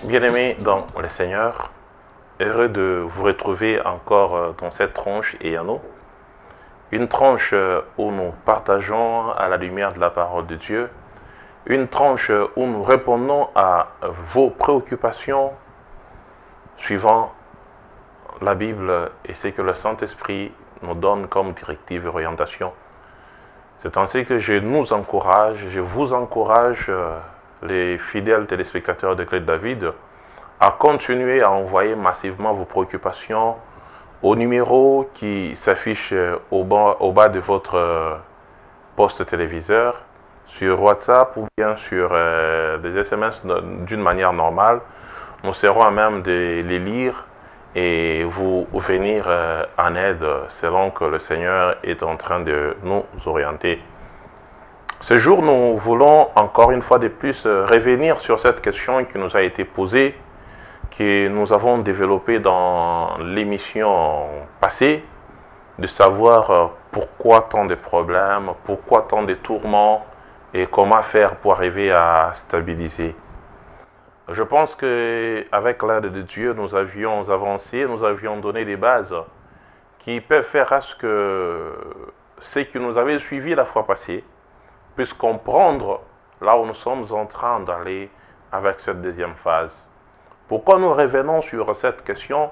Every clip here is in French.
Bien-aimés dans le Seigneur, heureux de vous retrouver encore dans cette tranche et à nous. Une tranche où nous partageons à la lumière de la parole de Dieu. Une tranche où nous répondons à vos préoccupations suivant la Bible et ce que le Saint-Esprit nous donne comme directive et orientation. C'est ainsi que je vous encourage, les fidèles téléspectateurs de Clé de David, à continuer à envoyer massivement vos préoccupations au numéro qui s'affiche au bas de votre poste téléviseur, sur WhatsApp ou bien sur des SMS d'une manière normale. Nous serons à même de les lire et vous venir en aide selon que le Seigneur est en train de nous orienter. Ce jour, nous voulons encore une fois de plus revenir sur cette question qui nous a été posée, que nous avons développée dans l'émission passée, de savoir pourquoi tant de problèmes, pourquoi tant de tourments et comment faire pour arriver à stabiliser. Je pense qu'avec l'aide de Dieu, nous avions avancé, nous avions donné des bases qui peuvent faire à ce que ceux qui nous avaient suivis la fois passée puissent comprendre là où nous sommes en train d'aller avec cette deuxième phase. Pourquoi nous revenons sur cette question?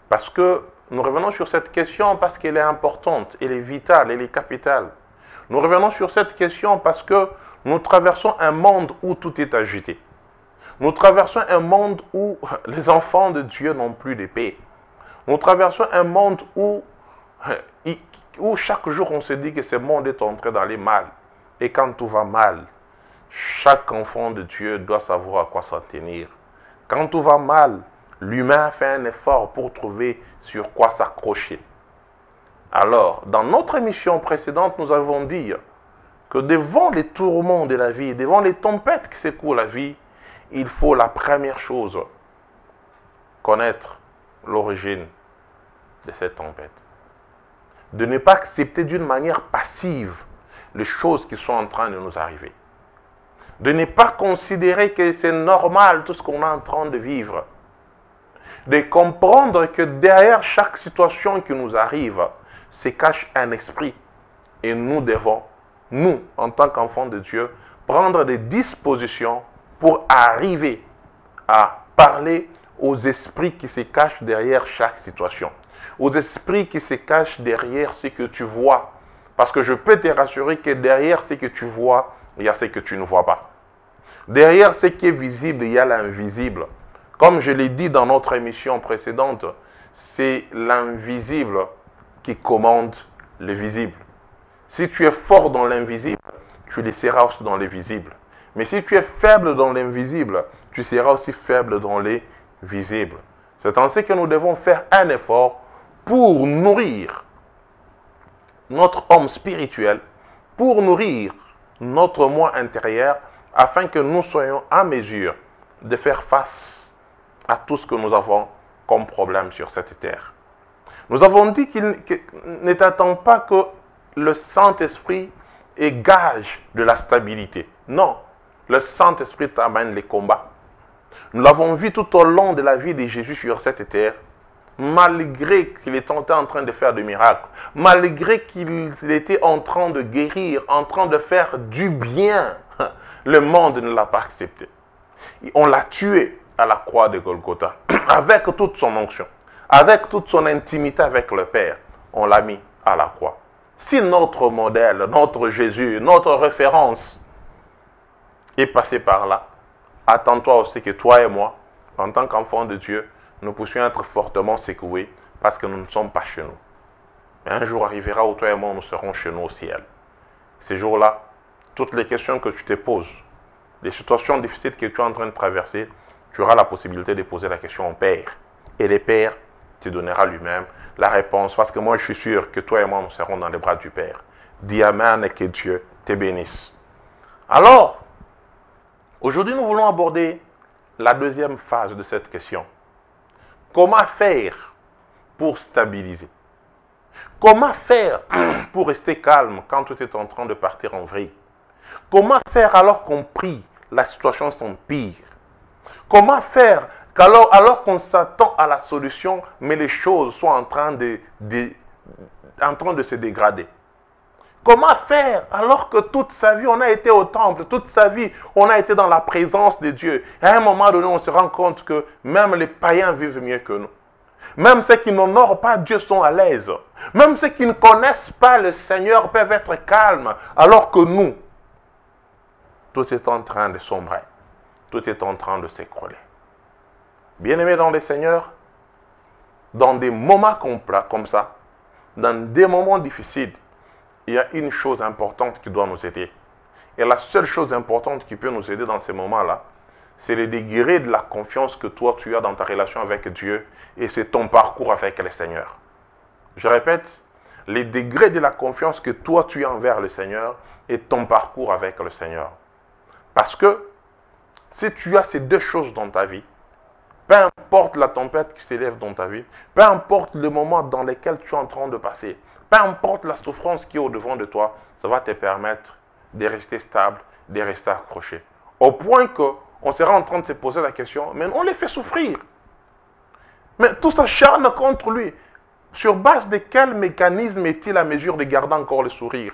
Parce que nous revenons sur cette question parce qu'elle est importante, elle est vitale, elle est capitale. Nous revenons sur cette question parce que nous traversons un monde où tout est agité. Nous traversons un monde où les enfants de Dieu n'ont plus de paix. Nous traversons un monde où chaque jour on se dit que ce monde est en train d'aller mal. Et quand tout va mal, chaque enfant de Dieu doit savoir à quoi s'en tenir. Quand tout va mal, l'humain fait un effort pour trouver sur quoi s'accrocher. Alors, dans notre émission précédente, nous avons dit que devant les tourments de la vie, devant les tempêtes qui secouent la vie, il faut la première chose, connaître l'origine de cette tempête. De ne pas accepter d'une manière passive les choses qui sont en train de nous arriver. De ne pas considérer que c'est normal tout ce qu'on est en train de vivre. De comprendre que derrière chaque situation qui nous arrive, se cache un esprit. Et nous devons, nous, en tant qu'enfants de Dieu, prendre des dispositions pour arriver à parler aux esprits qui se cachent derrière chaque situation. Aux esprits qui se cachent derrière ce que tu vois. Parce que je peux te rassurer que derrière ce que tu vois, il y a ce que tu ne vois pas. Derrière ce qui est visible, il y a l'invisible. Comme je l'ai dit dans notre émission précédente, c'est l'invisible qui commande le visible. Si tu es fort dans l'invisible, tu le seras aussi dans le visible. Mais si tu es faible dans l'invisible, tu seras aussi faible dans les visibles. C'est ainsi que nous devons faire un effort pour nourrir notre homme spirituel, pour nourrir notre moi intérieur, afin que nous soyons en mesure de faire face à tout ce que nous avons comme problème sur cette terre. Nous avons dit ne t'attends pas que le Saint-Esprit est gage de la stabilité. Non, le Saint-Esprit t'amène les combats. Nous l'avons vu tout au long de la vie de Jésus sur cette terre. Malgré qu'il était en train de faire des miracles, malgré qu'il était en train de guérir, en train de faire du bien, le monde ne l'a pas accepté. On l'a tué à la croix de Golgotha, avec toute son onction, avec toute son intimité avec le Père. On l'a mis à la croix. Si notre modèle, notre Jésus, notre référence est passé par là, attends-toi aussi que toi et moi, en tant qu'enfants de Dieu, nous puissions être fortement secoués parce que nous ne sommes pas chez nous. Mais un jour arrivera où toi et moi, nous serons chez nous au ciel. Ces jours-là, toutes les questions que tu te poses, les situations difficiles que tu es en train de traverser, tu auras la possibilité de poser la question au Père. Et le Père te donnera lui-même la réponse. Parce que moi, je suis sûr que toi et moi, nous serons dans les bras du Père. Dis Amen et que Dieu te bénisse. Alors, aujourd'hui, nous voulons aborder la deuxième phase de cette question. Comment faire pour stabiliser? Comment faire pour rester calme quand tout est en train de partir en vrille? Comment faire alors qu'on prie, la situation s'empire? Comment faire alors qu'on s'attend à la solution, mais les choses sont en train de se dégrader? Comment faire alors que toute sa vie, on a été au temple, toute sa vie, on a été dans la présence de Dieu. Et à un moment donné, on se rend compte que même les païens vivent mieux que nous. Même ceux qui n'honorent pas Dieu sont à l'aise. Même ceux qui ne connaissent pas le Seigneur peuvent être calmes, alors que nous, tout est en train de sombrer. Tout est en train de s'écrouler. Bien-aimés dans le Seigneur, dans des moments comme ça, dans des moments difficiles, il y a une chose importante qui doit nous aider. Et la seule chose importante qui peut nous aider dans ces moments-là, c'est le degré de la confiance que toi, tu as dans ta relation avec Dieu et c'est ton parcours avec le Seigneur. Je répète, le degré de la confiance que toi, tu as envers le Seigneur et ton parcours avec le Seigneur. Parce que si tu as ces deux choses dans ta vie, peu importe la tempête qui s'élève dans ta vie, peu importe le moment dans lequel tu es en train de passer, peu importe la souffrance qui est au-devant de toi, ça va te permettre de rester stable, de rester accroché. Au point qu'on sera en train de se poser la question, mais on les fait souffrir. Mais tout s'acharne contre lui. Sur base de quel mécanisme est-il à mesure de garder encore le sourire?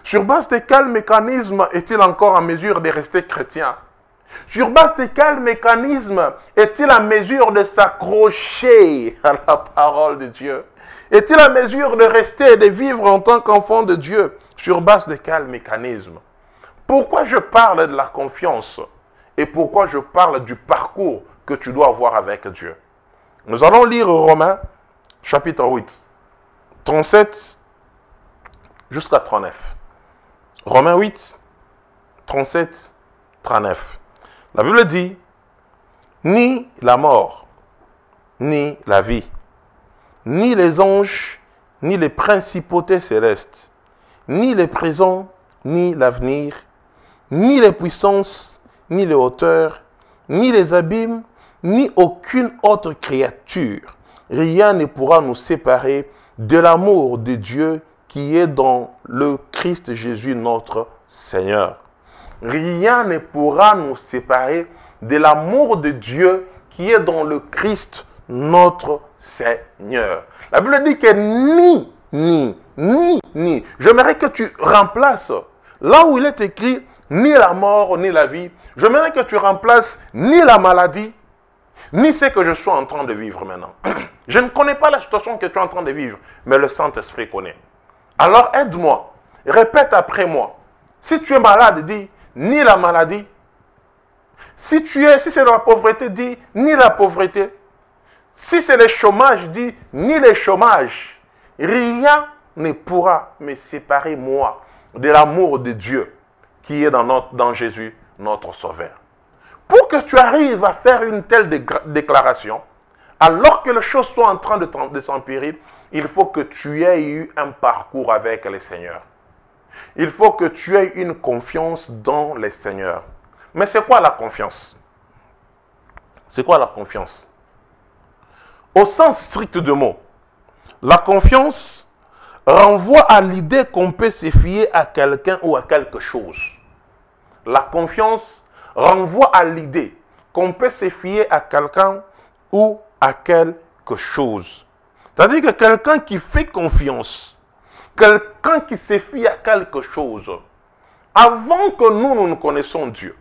Sur base de quel mécanisme est-il encore en mesure de rester chrétien? Sur base de quel mécanisme est-il en mesure de s'accrocher à la parole de Dieu? Est-il en mesure de rester et de vivre en tant qu'enfant de Dieu? Sur base de quel mécanisme? Pourquoi je parle de la confiance et pourquoi je parle du parcours que tu dois avoir avec Dieu? Nous allons lire Romains chapitre 8, 37 jusqu'à 39. Romains 8, 37, 39. La Bible dit, ni la mort, ni la vie, ni les anges, ni les principautés célestes, ni les présents, ni l'avenir, ni les puissances, ni les hauteurs, ni les abîmes, ni aucune autre créature. Rien ne pourra nous séparer de l'amour de Dieu qui est dans le Christ Jésus notre Seigneur. Rien ne pourra nous séparer de l'amour de Dieu qui est dans le Christ notre Seigneur. La Bible dit que ni. J'aimerais que tu remplaces, là où il est écrit, ni la mort, ni la vie, j'aimerais que tu remplaces ni la maladie, ni ce que je suis en train de vivre maintenant. Je ne connais pas la situation que tu es en train de vivre, mais le Saint-Esprit connaît. Alors aide-moi, répète après moi. Si tu es malade, dis ni la maladie. Si c'est la pauvreté, dis ni la pauvreté. Si c'est le chômage, dis ni le chômage. Rien ne pourra me séparer, moi, de l'amour de Dieu qui est dans Jésus, notre Sauveur. Pour que tu arrives à faire une telle déclaration, alors que les choses sont en train de s'empirer, il faut que tu aies eu un parcours avec le Seigneur. Il faut que tu aies une confiance dans le Seigneur. Mais c'est quoi la confiance? C'est quoi la confiance? Au sens strict du mot, la confiance renvoie à l'idée qu'on peut se fier à quelqu'un ou à quelque chose. La confiance renvoie à l'idée qu'on peut se fier à quelqu'un ou à quelque chose. C'est-à-dire que quelqu'un qui fait confiance, quelqu'un qui se fie à quelque chose, avant que nous connaissions Dieu,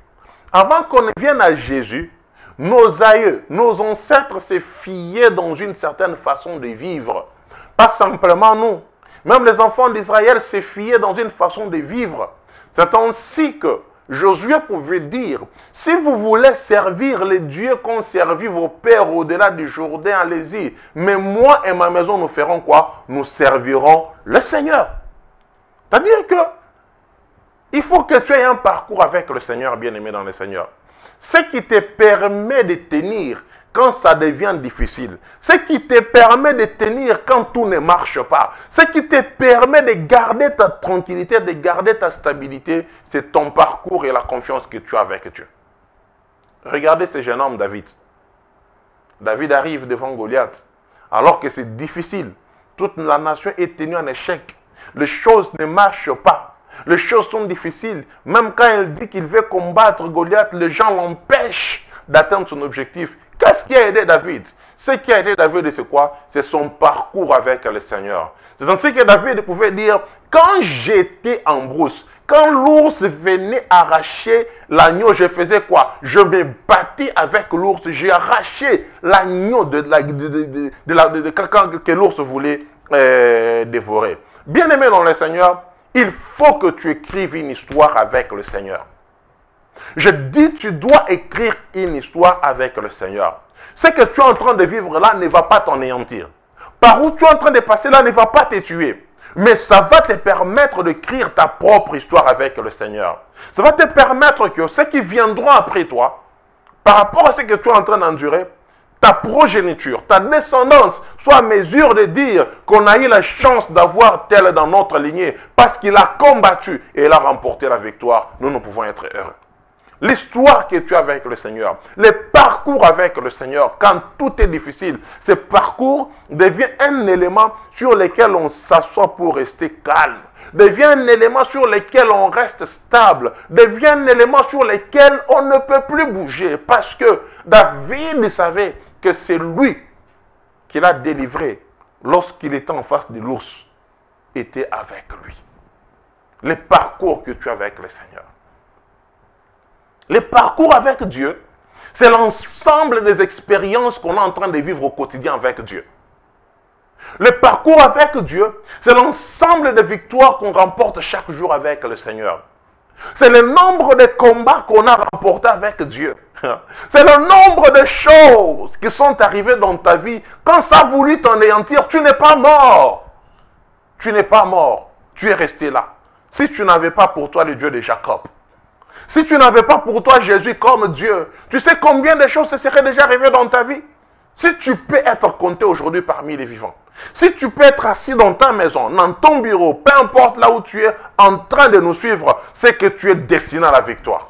avant qu'on ne vienne à Jésus, nos aïeux, nos ancêtres se fiaient dans une certaine façon de vivre. Pas simplement nous. Même les enfants d'Israël se fiaient dans une façon de vivre. C'est ainsi que Josué pouvait dire, si vous voulez servir les dieux qu'ont servi vos pères au-delà du Jourdain, allez-y. Mais moi et ma maison, nous ferons quoi? Nous servirons le Seigneur. C'est-à-dire que il faut que tu aies un parcours avec le Seigneur, bien-aimé dans le Seigneur. Ce qui te permet de tenir quand ça devient difficile. Ce qui te permet de tenir quand tout ne marche pas. Ce qui te permet de garder ta tranquillité, de garder ta stabilité, c'est ton parcours et la confiance que tu as avec Dieu. Regardez ce jeune homme David. David arrive devant Goliath alors que c'est difficile. Toute la nation est tenue en échec. Les choses ne marchent pas. Les choses sont difficiles. Même quand il dit qu'il veut combattre Goliath, les gens l'empêchent d'atteindre son objectif. Qu'est-ce qui a aidé David? Ce qui a aidé David, c'est quoi? C'est son parcours avec le Seigneur. C'est ainsi que David pouvait dire, quand j'étais en brousse, quand l'ours venait arracher l'agneau, je faisais quoi? Je me battais avec l'ours, j'ai arraché l'agneau que l'ours voulait dévorer. Bien-aimé dans le Seigneur, il faut que tu écrives une histoire avec le Seigneur. Je dis, tu dois écrire une histoire avec le Seigneur. Ce que tu es en train de vivre là ne va pas t'anéantir. Par où tu es en train de passer là ne va pas te tuer. Mais ça va te permettre d'écrire ta propre histoire avec le Seigneur. Ça va te permettre que ceux qui viendront après toi, par rapport à ce que tu es en train d'endurer, ta progéniture, ta descendance soit à mesure de dire qu'on a eu la chance d'avoir tel dans notre lignée parce qu'il a combattu et il a remporté la victoire. Nous pouvons être heureux. L'histoire que tu as avec le Seigneur, le parcours avec le Seigneur, quand tout est difficile, ce parcours devient un élément sur lequel on s'assoit pour rester calme, devient un élément sur lequel on reste stable, devient un élément sur lequel on ne peut plus bouger, parce que David savait que c'est lui qui l'a délivré lorsqu'il était en face de l'ours, était avec lui. Le parcours que tu as avec le Seigneur. Le parcours avec Dieu, c'est l'ensemble des expériences qu'on est en train de vivre au quotidien avec Dieu. Le parcours avec Dieu, c'est l'ensemble des victoires qu'on remporte chaque jour avec le Seigneur. C'est le nombre de combats qu'on a remportés avec Dieu. C'est le nombre de choses qui sont arrivées dans ta vie. Quand ça a voulu t'anéantir, tu n'es pas mort. Tu n'es pas mort. Tu es resté là. Si tu n'avais pas pour toi le Dieu de Jacob, si tu n'avais pas pour toi Jésus comme Dieu, tu sais combien de choses se seraient déjà arrivées dans ta vie? Si tu peux être compté aujourd'hui parmi les vivants, si tu peux être assis dans ta maison, dans ton bureau, peu importe là où tu es en train de nous suivre, c'est que tu es destiné à la victoire.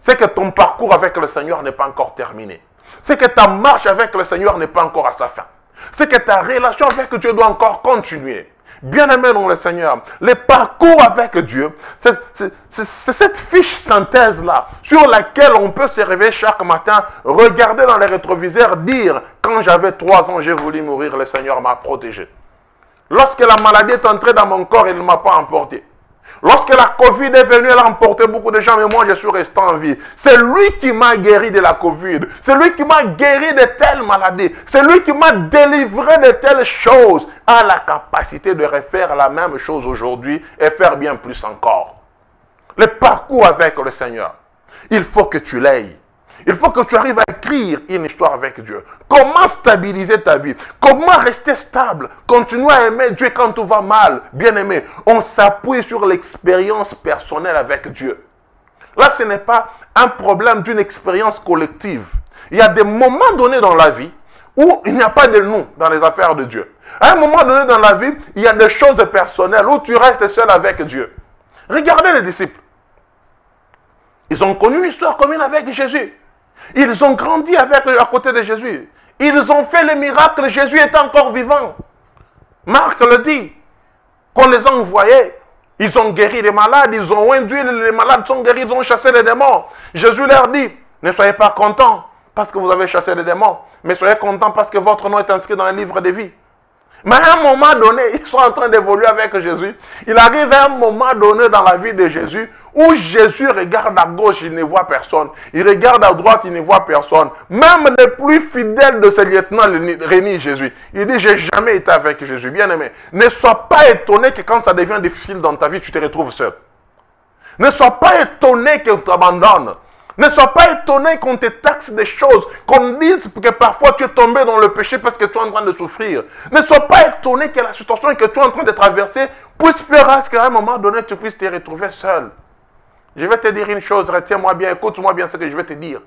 C'est que ton parcours avec le Seigneur n'est pas encore terminé. C'est que ta marche avec le Seigneur n'est pas encore à sa fin. C'est que ta relation avec Dieu doit encore continuer. Bien-aimé dans le Seigneur, le parcours avec Dieu, c'est cette fiche synthèse-là sur laquelle on peut se réveiller chaque matin, regarder dans les rétroviseurs, dire « Quand j'avais 3 ans, j'ai voulu mourir, le Seigneur m'a protégé. Lorsque la maladie est entrée dans mon corps, il ne m'a pas emporté. Lorsque la Covid est venue, elle a emporté beaucoup de gens, mais moi, je suis resté en vie. C'est lui qui m'a guéri de la Covid. C'est lui qui m'a guéri de telles maladies. C'est lui qui m'a délivré de telles choses. A la capacité de refaire la même chose aujourd'hui et faire bien plus encore. Le parcours avec le Seigneur, il faut que tu l'aies. Il faut que tu arrives à écrire une histoire avec Dieu. Comment stabiliser ta vie? Comment rester stable? Continuer à aimer Dieu quand tout va mal. Bien aimé, on s'appuie sur l'expérience personnelle avec Dieu. Là, ce n'est pas un problème d'une expérience collective. Il y a des moments donnés dans la vie où il n'y a pas de nous dans les affaires de Dieu. À un moment donné dans la vie, il y a des choses personnelles où tu restes seul avec Dieu. Regardez les disciples. Ils ont connu une histoire commune avec Jésus. Ils ont grandi à côté de Jésus. Ils ont fait les miracles. Jésus était encore vivant. Marc le dit. Qu'on les a envoyés. Ils ont guéri les malades. Ils ont induit les malades sont guéris. Ils ont chassé les démons. Jésus leur dit, ne soyez pas contents parce que vous avez chassé les démons. Mais soyez contents parce que votre nom est inscrit dans le livre de vie. Mais à un moment donné, ils sont en train d'évoluer avec Jésus. Il arrive à un moment donné dans la vie de Jésus où Jésus regarde à gauche, il ne voit personne. Il regarde à droite, il ne voit personne. Même les plus fidèles de ses lieutenants renient Jésus. Il dit, j'ai jamais été avec Jésus. Bien aimé, ne sois pas étonné que quand ça devient difficile dans ta vie, tu te retrouves seul. Ne sois pas étonné qu'on t'abandonne. Ne sois pas étonné qu'on te taxe des choses, qu'on dise que parfois tu es tombé dans le péché parce que tu es en train de souffrir. Ne sois pas étonné que la situation que tu es en train de traverser puisse faire à ce qu'à un moment donné tu puisses te retrouver seul. Je vais te dire une chose, retiens-moi bien, écoute-moi bien ce que je vais te dire.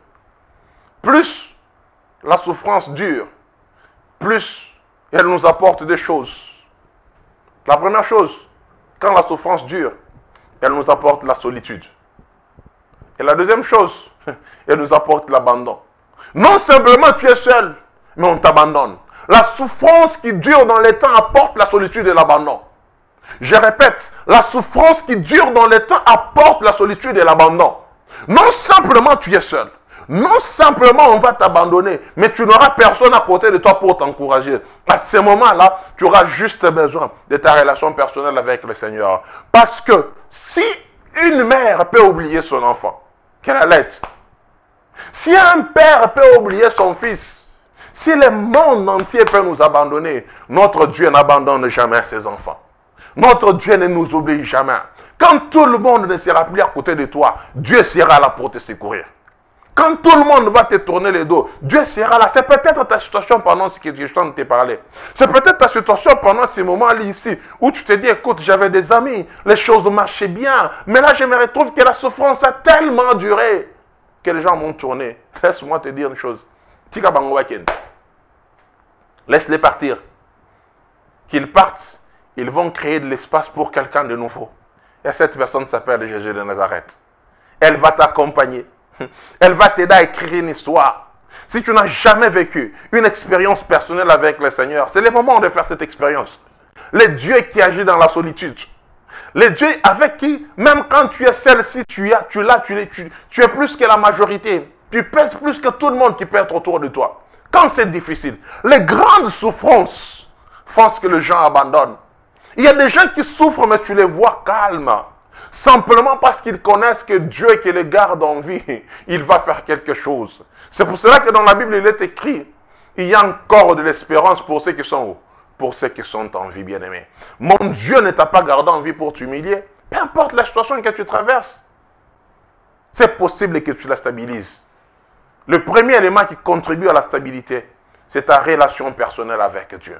Plus la souffrance dure, plus elle nous apporte des choses. La première chose, quand la souffrance dure, elle nous apporte la solitude. Et la deuxième chose, elle nous apporte l'abandon. Non simplement tu es seul, mais on t'abandonne. La souffrance qui dure dans les temps apporte la solitude et l'abandon. Je répète, la souffrance qui dure dans les temps apporte la solitude et l'abandon. Non simplement tu es seul. non simplement on va t'abandonner, mais tu n'auras personne à côté de toi pour t'encourager. À ce moment-là, tu auras juste besoin de ta relation personnelle avec le Seigneur. Parce que si une mère peut oublier son enfant, qu'elle allait, si un père peut oublier son fils, si le monde entier peut nous abandonner, notre Dieu n'abandonne jamais ses enfants. Notre Dieu ne nous oublie jamais. Quand tout le monde ne sera plus à côté de toi, Dieu sera là pour te secourir. Quand tout le monde va te tourner le dos, Dieu sera là. C'est peut-être ta situation pendant ce que je t'en ai parlé. C'est peut-être ta situation pendant ces moments-là ici, où tu te dis, écoute, j'avais des amis, les choses marchaient bien, mais là je me retrouve que la souffrance a tellement duré que les gens m'ont tourné. Laisse-moi te dire une chose. Tika bango waken. Laisse-les partir. Qu'ils partent, ils vont créer de l'espace pour quelqu'un de nouveau. Et cette personne s'appelle Jésus de Nazareth. Elle va t'accompagner. Elle va t'aider à écrire une histoire. Si tu n'as jamais vécu une expérience personnelle avec le Seigneur, c'est le moment de faire cette expérience. Le Dieu qui agit dans la solitude. Le Dieu avec qui, même quand tu es seul, si tu es plus que la majorité. Tu pèses plus que tout le monde qui peut être autour de toi. Quand c'est difficile, les grandes souffrances font que les gens abandonnent. Il y a des gens qui souffrent, mais tu les vois calmes. Simplement parce qu'ils connaissent que Dieu qui les garde en vie, il va faire quelque chose. C'est pour cela que dans la Bible, il est écrit, il y a encore de l'espérance pour ceux qui sont où? Pour ceux qui sont en vie, bien-aimés. Mon Dieu ne t'a pas gardé en vie pour t'humilier. Peu importe la situation que tu traverses, c'est possible que tu la stabilises. Le premier élément qui contribue à la stabilité, c'est ta relation personnelle avec Dieu.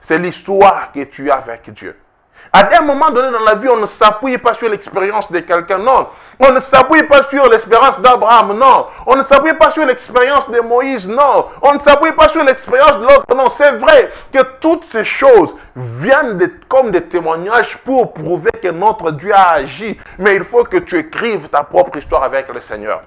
C'est l'histoire que tu as avec Dieu. À un moment donné dans la vie, on ne s'appuie pas sur l'expérience de quelqu'un, non. On ne s'appuie pas sur l'expérience d'Abraham, non. On ne s'appuie pas sur l'expérience de Moïse, non. On ne s'appuie pas sur l'expérience de l'autre, non. C'est vrai que toutes ces choses viennent comme des témoignages pour prouver que notre Dieu a agi. Mais il faut que tu écrives ta propre histoire avec le Seigneur.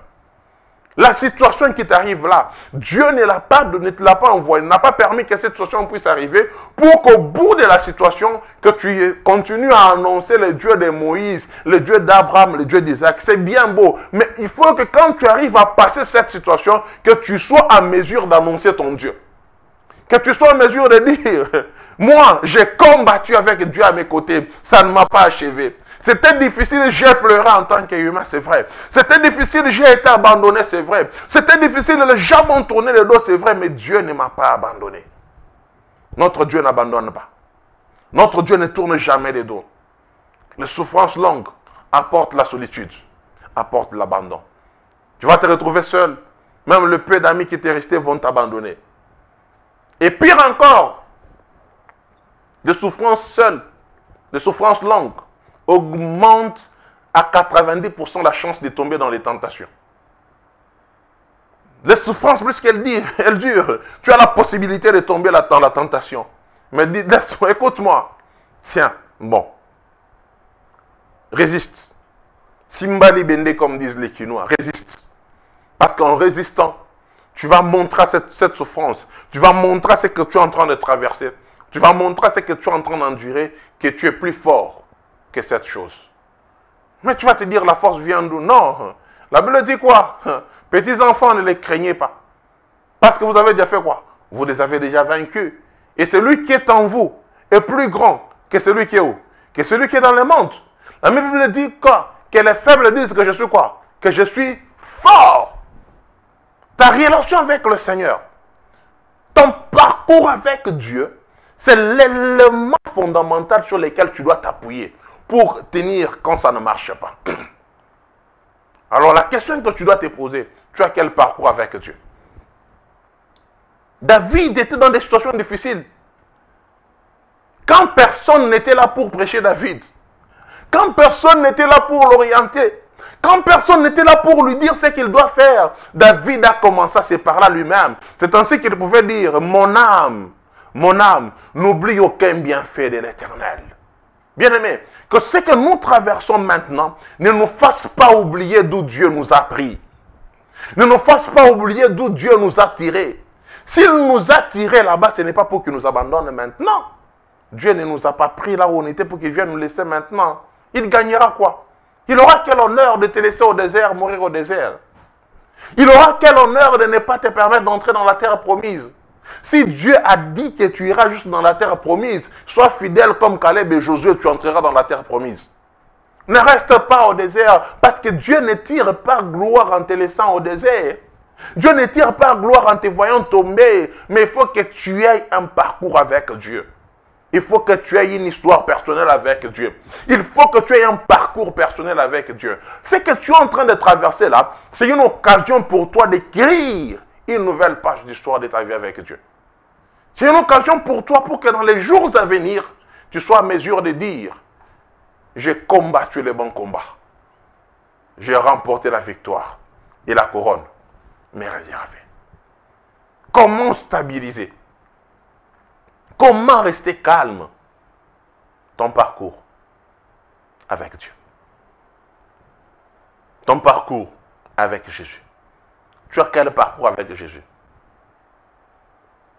La situation qui t'arrive là, Dieu ne te l'a pas envoyé, n'a pas permis que cette situation puisse arriver pour qu'au bout de la situation, que tu continues à annoncer le Dieu de Moïse, le Dieu d'Abraham, le Dieu d'Isaac. C'est bien beau, mais il faut que quand tu arrives à passer cette situation, que tu sois à mesure d'annoncer ton Dieu. Que tu sois en mesure de dire, moi, j'ai combattu avec Dieu à mes côtés, ça ne m'a pas achevé. C'était difficile, j'ai pleuré en tant qu'humain, c'est vrai. C'était difficile, j'ai été abandonné, c'est vrai. C'était difficile, les gens m'ont tourné le dos, c'est vrai, mais Dieu ne m'a pas abandonné. Notre Dieu n'abandonne pas. Notre Dieu ne tourne jamais les dos. Les souffrances longues apportent la solitude, apportent l'abandon. Tu vas te retrouver seul. Même le peu d'amis qui t'est resté vont t'abandonner. Et pire encore, des souffrances seules, des souffrances longues, augmentent à 90% la chance de tomber dans les tentations. Les souffrances, plus qu'elles durent, tu as la possibilité de tomber dans la tentation. Mais dis, écoute-moi, tiens, bon, résiste. Simbali Bende, comme disent les Quinois, résiste. Parce qu'en résistant, tu vas montrer cette souffrance. Tu vas montrer ce que tu es en train de traverser. Tu vas montrer ce que tu es en train d'endurer, que tu es plus fort que cette chose. Mais tu vas te dire, la force vient d'où? Non. La Bible dit quoi? Petits enfants, ne les craignez pas. Parce que vous avez déjà fait quoi? Vous les avez déjà vaincus. Et celui qui est en vous est plus grand que celui qui est où? Que celui qui est dans le monde. La Bible dit quoi? Que les faibles disent que je suis quoi? Que je suis fort. Ta relation avec le Seigneur, ton parcours avec Dieu, c'est l'élément fondamental sur lequel tu dois t'appuyer pour tenir quand ça ne marche pas. Alors la question que tu dois te poser, tu as quel parcours avec Dieu? David était dans des situations difficiles. Quand personne n'était là pour prêcher David, quand personne n'était là pour l'orienter, quand personne n'était là pour lui dire ce qu'il doit faire, David a commencé à se parler à lui-même. C'est ainsi qu'il pouvait dire, mon âme, n'oublie aucun bienfait de l'Éternel. Bien-aimé, que ce que nous traversons maintenant ne nous fasse pas oublier d'où Dieu nous a pris. Ne nous fasse pas oublier d'où Dieu nous a tirés. S'il nous a tirés là-bas, ce n'est pas pour qu'il nous abandonne maintenant. Dieu ne nous a pas pris là où on était pour qu'il vienne nous laisser maintenant. Il gagnera quoi? Il aura quel honneur de te laisser au désert, mourir au désert? Il aura quel honneur de ne pas te permettre d'entrer dans la terre promise? Si Dieu a dit que tu iras juste dans la terre promise, sois fidèle comme Caleb et Josué, tu entreras dans la terre promise. Ne reste pas au désert, parce que Dieu ne tire pas gloire en te laissant au désert. Dieu ne tire pas gloire en te voyant tomber, mais il faut que tu aies un parcours avec Dieu. Il faut que tu aies une histoire personnelle avec Dieu. Il faut que tu aies un parcours personnel avec Dieu. Ce que tu es en train de traverser là, c'est une occasion pour toi d'écrire une nouvelle page d'histoire de ta vie avec Dieu. C'est une occasion pour toi pour que dans les jours à venir, tu sois en mesure de dire, j'ai combattu le bon combat. J'ai remporté la victoire et la couronne m'est réservée. Comment stabiliser? Comment rester calme? Ton parcours avec Dieu. Ton parcours avec Jésus. Tu as quel parcours avec Jésus?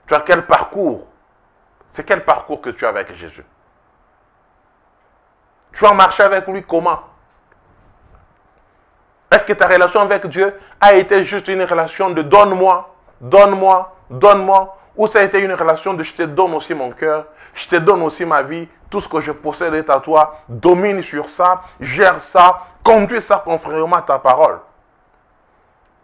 Tu as quel parcours? C'est quel parcours que tu as avec Jésus? Tu as marché avec lui comment? Est-ce que ta relation avec Dieu a été juste une relation de donne-moi, donne-moi, donne-moi, ou ça a été une relation de je te donne aussi mon cœur, je te donne aussi ma vie, tout ce que je possède est à toi, domine sur ça, gère ça, conduis ça conformément à ta parole?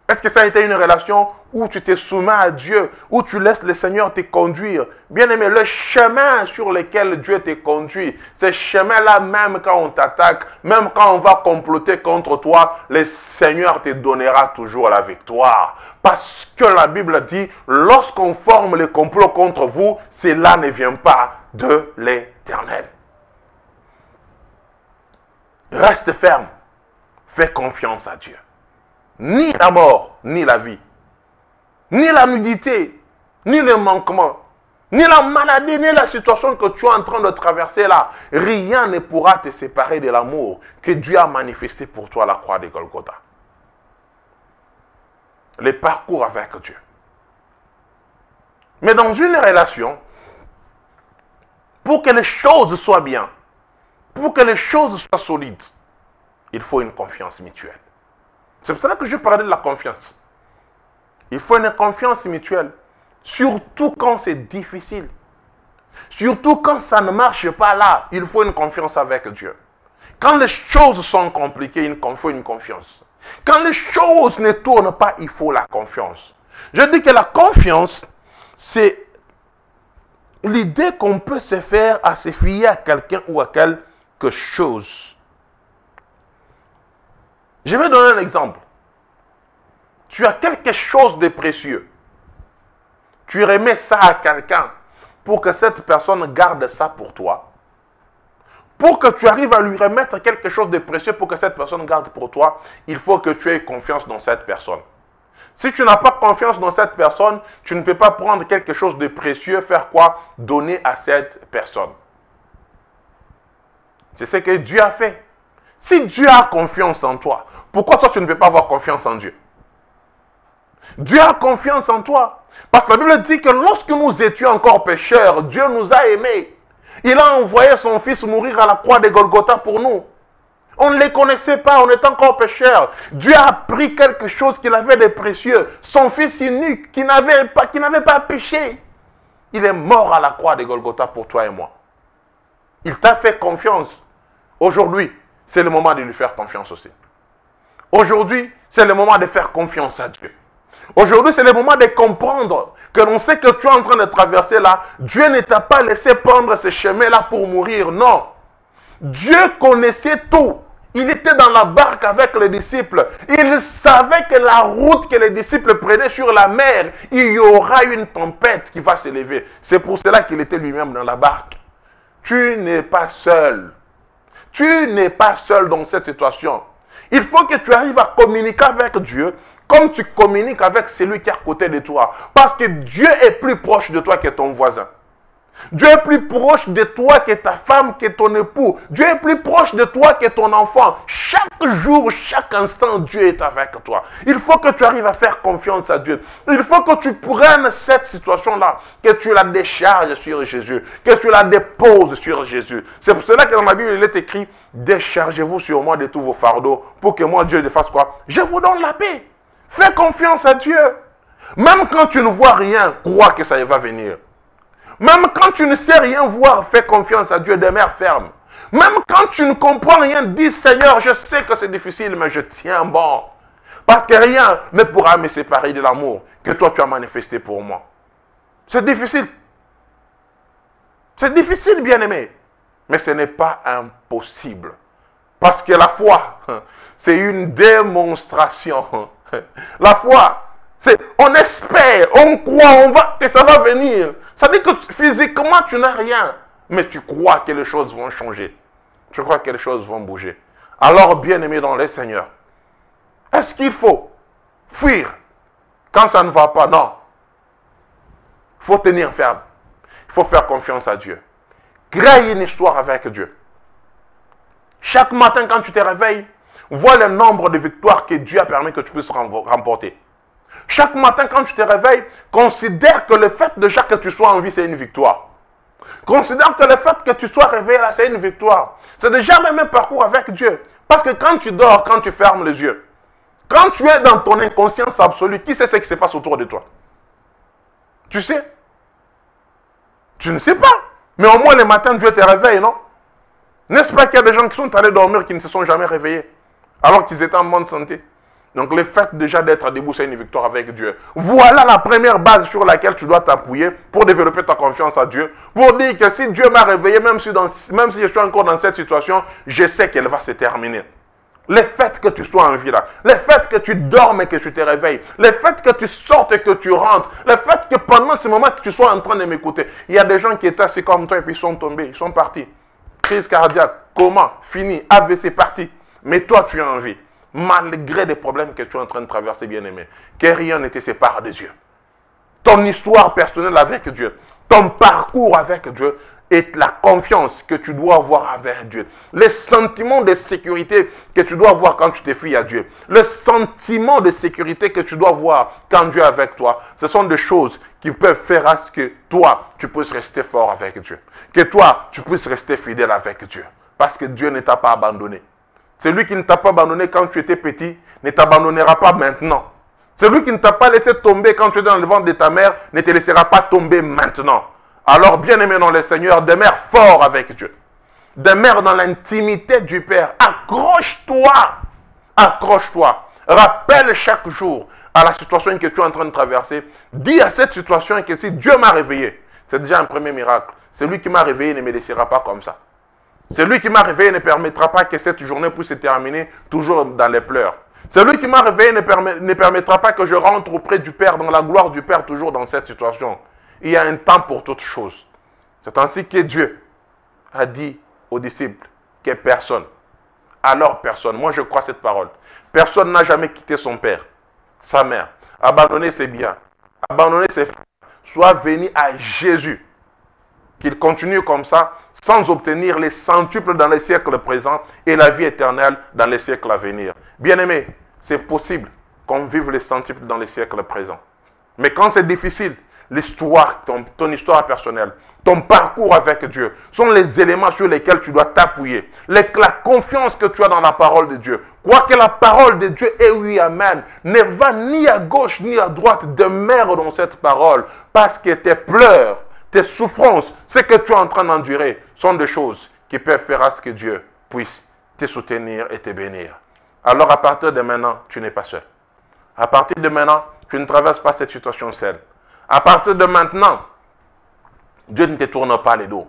Est-ce que ça a été une relation où tu te soumets à Dieu, où tu laisses le Seigneur te conduire? Bien aimé, le chemin sur lequel Dieu te conduit, ce chemin-là, même quand on t'attaque, même quand on va comploter contre toi, le Seigneur te donnera toujours la victoire. Parce que la Bible dit, lorsqu'on forme le complot contre vous, cela ne vient pas de l'Éternel. Reste ferme, fais confiance à Dieu. Ni la mort, ni la vie, ni la nudité, ni le manquement, ni la maladie, ni la situation que tu es en train de traverser là, rien ne pourra te séparer de l'amour que Dieu a manifesté pour toi à la croix de Golgotha. Le parcours avec Dieu. Mais dans une relation, pour que les choses soient bien, pour que les choses soient solides, il faut une confiance mutuelle. C'est pour cela que je parlais de la confiance. Il faut une confiance mutuelle, surtout quand c'est difficile. Surtout quand ça ne marche pas là, il faut une confiance avec Dieu. Quand les choses sont compliquées, il faut une confiance. Quand les choses ne tournent pas, il faut la confiance. Je dis que la confiance, c'est l'idée qu'on peut se faire à se fier à quelqu'un ou à quelque chose. Je vais donner un exemple. Tu as quelque chose de précieux. Tu remets ça à quelqu'un pour que cette personne garde ça pour toi. Pour que tu arrives à lui remettre quelque chose de précieux pour que cette personne garde pour toi, il faut que tu aies confiance dans cette personne. Si tu n'as pas confiance dans cette personne, tu ne peux pas prendre quelque chose de précieux, faire quoi? Donner à cette personne. C'est ce que Dieu a fait. Si Dieu a confiance en toi, pourquoi toi tu ne peux pas avoir confiance en Dieu? Dieu a confiance en toi. Parce que la Bible dit que lorsque nous étions encore pécheurs, Dieu nous a aimés. Il a envoyé son Fils mourir à la croix de Golgotha pour nous. On ne les connaissait pas, on était encore pécheurs. Dieu a pris quelque chose qu'il avait de précieux. Son Fils unique qui n'avait pas péché. Il est mort à la croix de Golgotha pour toi et moi. Il t'a fait confiance. Aujourd'hui, c'est le moment de lui faire confiance aussi. Aujourd'hui, c'est le moment de faire confiance à Dieu. Aujourd'hui, c'est le moment de comprendre que l'on sait que tu es en train de traverser là. Dieu ne t'a pas laissé prendre ce chemin-là pour mourir. Non. Dieu connaissait tout. Il était dans la barque avec les disciples. Il savait que la route que les disciples prenaient sur la mer, il y aura une tempête qui va s'élever. C'est pour cela qu'il était lui-même dans la barque. Tu n'es pas seul. Tu n'es pas seul dans cette situation. Il faut que tu arrives à communiquer avec Dieu comme tu communiques avec celui qui est à côté de toi. Parce que Dieu est plus proche de toi que ton voisin. Dieu est plus proche de toi que ta femme, que ton époux. Dieu est plus proche de toi que ton enfant. Chaque jour, chaque instant, Dieu est avec toi. Il faut que tu arrives à faire confiance à Dieu. Il faut que tu prennes cette situation-là, que tu la décharges sur Jésus, que tu la déposes sur Jésus. C'est pour cela que dans la Bible, il est écrit, déchargez-vous sur moi de tous vos fardeaux, pour que moi, Dieu, fasse quoi? Je vous donne la paix. Fais confiance à Dieu. Même quand tu ne vois rien, crois que ça va venir. Même quand tu ne sais rien voir, fais confiance à Dieu, demeure ferme. Même quand tu ne comprends rien, dis Seigneur, je sais que c'est difficile, mais je tiens bon. Parce que rien ne pourra me séparer de l'amour que toi tu as manifesté pour moi. C'est difficile. C'est difficile, bien-aimé. Mais ce n'est pas impossible. Parce que la foi, c'est une démonstration. La foi, c'est on espère, on croit, que ça va venir. Ça veut dire que physiquement, tu n'as rien. Mais tu crois que les choses vont changer. Tu crois que les choses vont bouger. Alors, bien-aimé dans les Seigneurs, est-ce qu'il faut fuir quand ça ne va pas? Non. Il faut tenir ferme. Il faut faire confiance à Dieu. Crée une histoire avec Dieu. Chaque matin, quand tu te réveilles, vois le nombre de victoires que Dieu a permis que tu puisses remporter. Chaque matin, quand tu te réveilles, considère que le fait déjà que tu sois en vie, c'est une victoire. Considère que le fait que tu sois réveillé là, c'est une victoire. C'est déjà le même parcours avec Dieu. Parce que quand tu dors, quand tu fermes les yeux, quand tu es dans ton inconscience absolue, qui sait ce qui se passe autour de toi? Tu sais? Tu ne sais pas. Mais au moins le matin, Dieu te réveille, non? N'est-ce pas qu'il y a des gens qui sont allés dormir qui ne se sont jamais réveillés alors qu'ils étaient en bonne santé? Donc le fait déjà d'être debout, c'est une victoire avec Dieu. Voilà la première base sur laquelle tu dois t'appuyer pour développer ta confiance à Dieu. Pour dire que si Dieu m'a réveillé, même si je suis encore dans cette situation, je sais qu'elle va se terminer. Le fait que tu sois en vie là, le fait que tu dormes et que tu te réveilles, le fait que tu sortes et que tu rentres, le fait que pendant ce moment que tu sois en train de m'écouter, il y a des gens qui étaient assis comme toi et puis ils sont tombés, ils sont partis. Crise cardiaque, coma, fini, AVC, parti. Mais toi tu es en vie. Malgré les problèmes que tu es en train de traverser, bien-aimé, que rien ne te sépare de Dieu. Ton histoire personnelle avec Dieu, ton parcours avec Dieu et la confiance que tu dois avoir avec Dieu. Les sentiments de sécurité que tu dois avoir quand tu te fies à Dieu. Le sentiment de sécurité que tu dois avoir quand Dieu est avec toi. Ce sont des choses qui peuvent faire à ce que toi, tu puisses rester fort avec Dieu. Que toi, tu puisses rester fidèle avec Dieu. Parce que Dieu ne t'a pas abandonné. Celui qui ne t'a pas abandonné quand tu étais petit ne t'abandonnera pas maintenant. Celui qui ne t'a pas laissé tomber quand tu étais dans le ventre de ta mère ne te laissera pas tomber maintenant. Alors, bien-aimé dans le Seigneur, demeure fort avec Dieu. Demeure dans l'intimité du Père. Accroche-toi. Accroche-toi. Rappelle chaque jour à la situation que tu es en train de traverser. Dis à cette situation que si Dieu m'a réveillé, c'est déjà un premier miracle. Celui qui m'a réveillé ne me laissera pas comme ça. Celui qui m'a réveillé ne permettra pas que cette journée puisse se terminer toujours dans les pleurs. Celui qui m'a réveillé ne permettra pas que je rentre auprès du Père, dans la gloire du Père, toujours dans cette situation. Il y a un temps pour toutes choses. C'est ainsi que Dieu a dit aux disciples que personne, alors personne, moi je crois cette parole, personne n'a jamais quitté son père, sa mère, abandonné ses biens, abandonné ses frères, soit venu à Jésus. Qu'il continue comme ça, sans obtenir les centuples dans les siècles présents et la vie éternelle dans les siècles à venir. Bien-aimé, c'est possible qu'on vive les centuples dans les siècles présents. Mais quand c'est difficile, l'histoire, ton histoire personnelle, ton parcours avec Dieu, sont les éléments sur lesquels tu dois t'appuyer. La confiance que tu as dans la parole de Dieu. Quoi que la parole de Dieu est oui, amen, ne va ni à gauche ni à droite, demeure dans cette parole, parce que tes pleurs, tes souffrances, ce que tu es en train d'endurer, sont des choses qui peuvent faire à ce que Dieu puisse te soutenir et te bénir. Alors à partir de maintenant, tu n'es pas seul. À partir de maintenant, tu ne traverses pas cette situation seule. À partir de maintenant, Dieu ne te tourne pas les dos.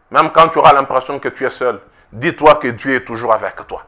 Même quand tu auras l'impression que tu es seul, dis-toi que Dieu est toujours avec toi.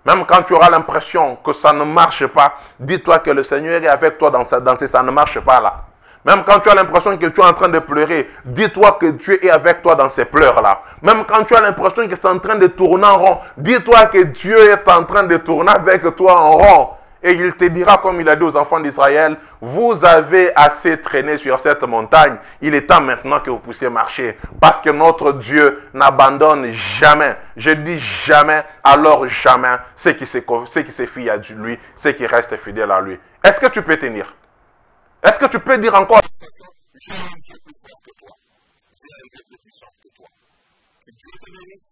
Même quand tu auras l'impression que ça ne marche pas, dis-toi que le Seigneur est avec toi dans ce ça ne marche pas là. Même quand tu as l'impression que tu es en train de pleurer, dis-toi que Dieu est avec toi dans ces pleurs-là. Même quand tu as l'impression que c'est en train de tourner en rond, dis-toi que Dieu est en train de tourner avec toi en rond. Et il te dira, comme il a dit aux enfants d'Israël, vous avez assez traîné sur cette montagne. Il est temps maintenant que vous puissiez marcher. Parce que notre Dieu n'abandonne jamais. Je dis jamais, alors jamais, ceux qui se fient à lui, ceux qui restent fidèles à lui. Est-ce que tu peux tenir? Est-ce que tu peux dire encore? J'ai un Dieu plus fort que toi. J'ai un Dieu plus puissant que toi. Que Dieu te bénisse.